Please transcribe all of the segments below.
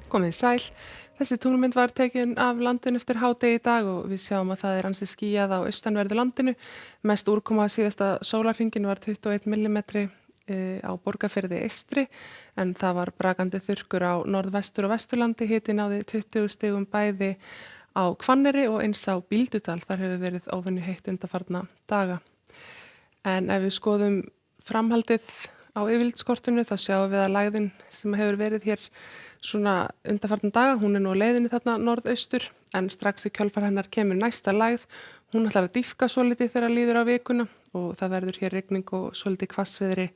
Komið sæl. Þessi tunglmynd var tekin af landinu eftir hádegi í dag og við sjáum að það er ansi skýjað á austanverðu landinu. Mest úrkoma síðasta sólarhringinn var 21 millimetri á Borgarfirði eystri en það var brakandi þurrkur á norðvestur og vesturlandi. Hiti náði 20 stigum bæði á Hvanneyri og eins á Bíldudal. Þar hefur verið óvenju heitt undanfarna daga. En ef við skoðum framhaldið á yfirlitskortinu þá sjáum við að lægðin sem hefur verið hér svona undanfarna daga, hún er nú á leiðinni þarna norðaustur en strax í kjölfar hennar kemur næsta lægð. Hún ætlar að dýpka svolítið þegar líður á vikuna og það verður hér rigning og svolítið hvassviðri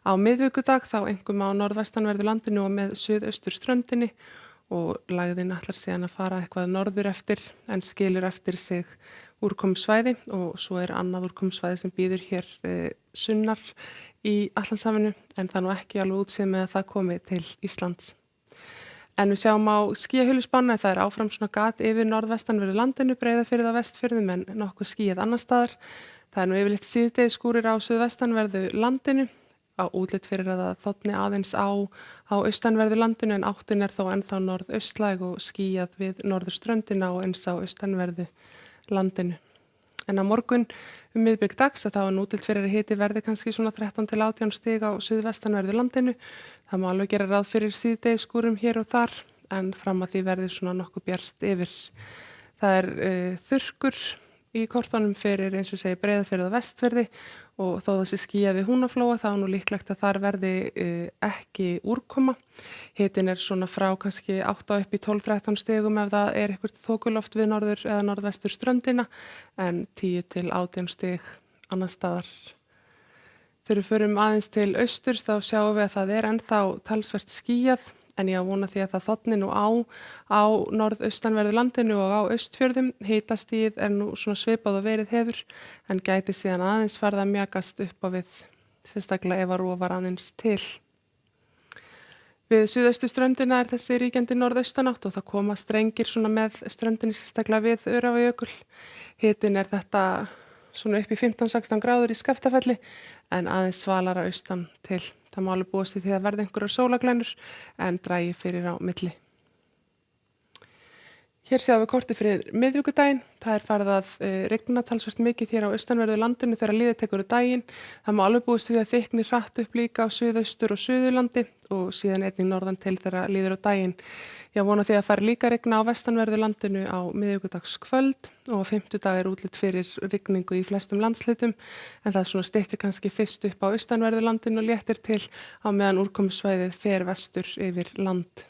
á miðvikudag þá einkum á norðvestanverðu landinu og með suðaustur ströndinni og lægðin ætlar síðan að fara eitthvað norður eftir en skilur eftir sig úrkomsvæði og svo er annað úrkomsvæði sem býður hér sunnar í Atlantshafinu en það nú ekki alveg útséð með að það komi til Íslands. En við sjáum á skýjahulluspána að það er áfram svona gat yfir norðvestanverðu landinu, Breiðafirði og Vestfjörðum en nokkuð skýjað annar staðar. Það er nú yfirleitt síðdegisskúrir á suðvestanverðu landinu, á útlit fyrir að það þotni aðeins á austanverðu landinu en áttin er þó ennþá norðaustlæg og skýjað við norðurströndina og eins á austanverðu landinu. En á morgun miðbik dags að þá er útlit fyrir að hiti verði kannski svona 13 til 18 stig á suðvestanverðu landinu. Það má alveg gera ráð fyrir síðdegisskúrum hér og þar en fram að því verði svona nokkuð bjart yfir. Það er þurrkur í kortunum fyrir eins og segi Breiðafirði og Vestfirði og þó það sé skýjað við Húnaflóa þá er nú líklegt að þar verði ekki úrkoma. Hitinn er svona frá kannski 8 upp í 12-13 stigum ef það er eitthvað þokuloft við norður eða norðvestur ströndina en 10 til 18 stig annars staðar. Þegar við förum aðeins til austurs þá sjáum við að það er ennþá talsvert skýjað en ég vona því að það þotni nú á norðaustanverðu landinu og á Austfjörðum. Hitastigið er nú svona svipað og verið hefur en gæti síðan aðeins farið að mjakast upp á við, sérstaklega ef að rofar aðeins til. Við suðaustu ströndina er þessi ríkjandi norðaustanátt og það koma strengir svona með ströndinni sérstaklega við Öræfajökul. Hitinn er þetta svona upp í 15-16 gráður í Skaftafelli en aðeins svalara austan til. Það má alveg búast í því að verði einhverjar sólarglænur en dragi fyrir á milli. Hér sjáum við kortið fyrir miðvikudaginn. Það er farið að rigna talsvert mikið hér á austanverðu landinu þegar líður tekur daginn. Það má alveg búast í því að þykkni hratt upp líka á suðaustur og suðurlandi og síðan einnig norðan til þegar líður á daginn. Ég vona því að fara líka rigna á vestanverðu landinu á miðvikudagskvöld og á fimmtudag er útlit fyrir rigningu í flestum landshlutum en það er svona styttir kannski fyrst upp á austanverðu landinu og léttir til á meðan úrkomssvæðið fer vestur yfir land.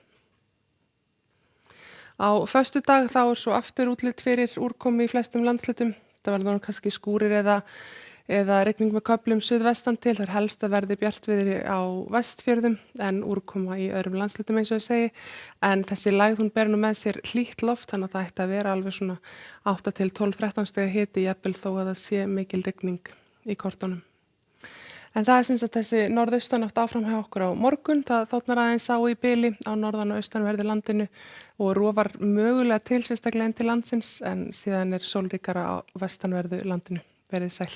Á föstudag þá er svo aftur útlit fyrir úrkomu í flestum landshlutum. Það verður kannski skúrir eða rigning með köflum suðvestan til. Það er helst að verði bjartviðri á Vestfjörðum en úrkoma í öðrum landshlutum eins og ég segi. En þessi lægð hún ber nú með sér hlýtt loft þannig að það ætti að vera alveg svona 8 til 12-13 stiga hiti jafnvel þó að það sé mikil rigning í kortunum. En það er sem sagt þessi norðaustanátt áfram hjá okkur á morgun. Það þotnar aðeins á í bili á norðan og austanverðu landinu og rofar mögulega til sérstaklega inn til landsins en síðan er sólríkara á vestanverðu landinu. Verið sæl.